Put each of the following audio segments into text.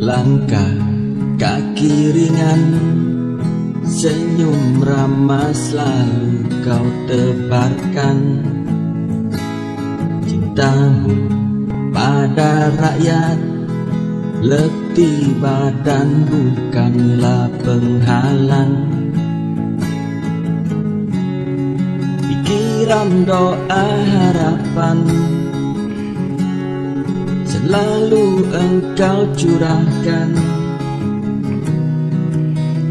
Langkah kaki ringan, senyum ramah selalu kau tebarkan. Cintamu pada rakyat, letih badan bukanlah penghalang. Pikiran, doa, harapan selalu engkau curahkan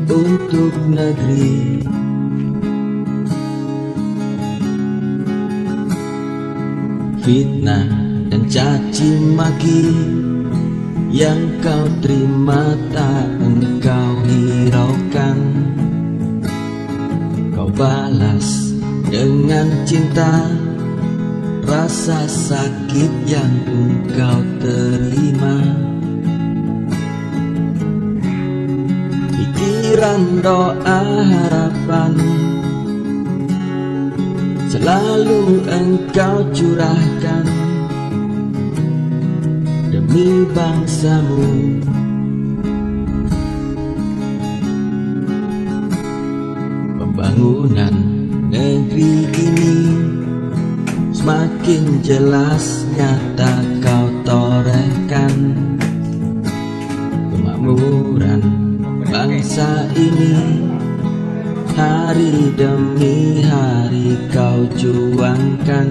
untuk negeri. Fitnah dan caci maki yang kau terima tak engkau hiraukan. Kau balas dengan cinta rasa sakit yang engkau terima. Pikiran, doa, harapan selalu engkau curahkan demi bangsamu. Pembangunan negeri ini semakin jelas nyata kau torehkan. Kemakmuran bangsa ini hari demi hari kau juangkan.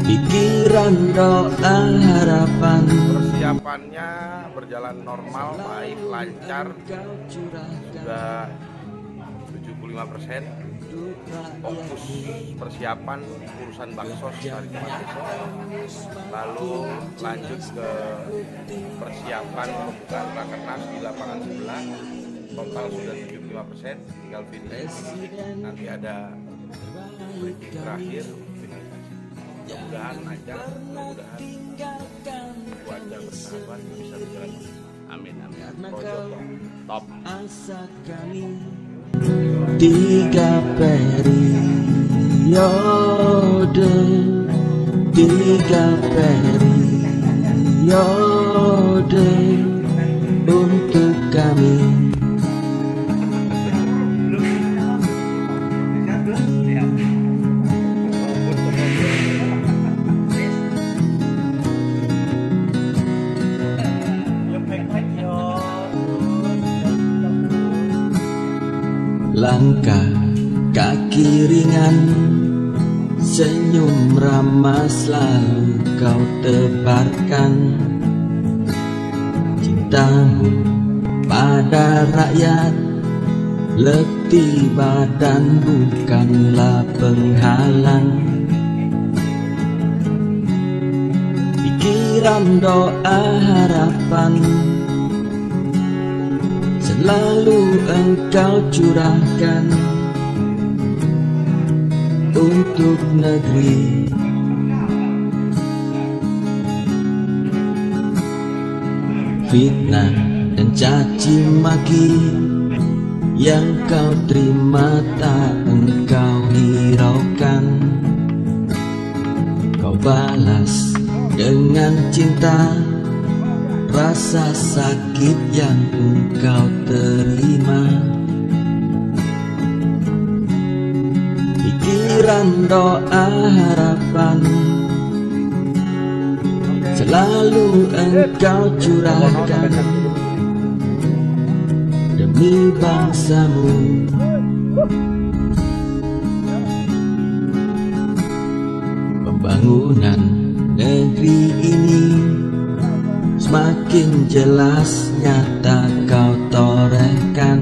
Pikiran, doa, harapan persiapannya berjalan normal, baik, lancar. Sudah 75%. Fokus persiapan urusan baksos hari Jumat besok. Lalu lanjut ke persiapan pembukaan rakernas di lapangan sebelah. Total sudah 75%, tinggal finish. Nanti ada briefing terakhir. Mudah-mudahan lancar, mudah-mudahan keluarga bersahabat bisa berjalan. Amin, amin. Top. Tiga periode, tiga periode untuk kami. Langkah kaki ringan, senyum ramah selalu kau tebarkan. Cintamu pada rakyat, letih badan bukanlah penghalang. Pikiran, doa, harapan selalu engkau curahkan untuk negeri. Fitnah dan caci maki yang kau terima tak engkau hiraukan. Kau balas dengan cinta rasa sakit yang engkau terima. Pikiran, doa, harapan selalu engkau curahkan demi bangsamu. Pembangunan negeri ini semakin jelas nyata kau torehkan.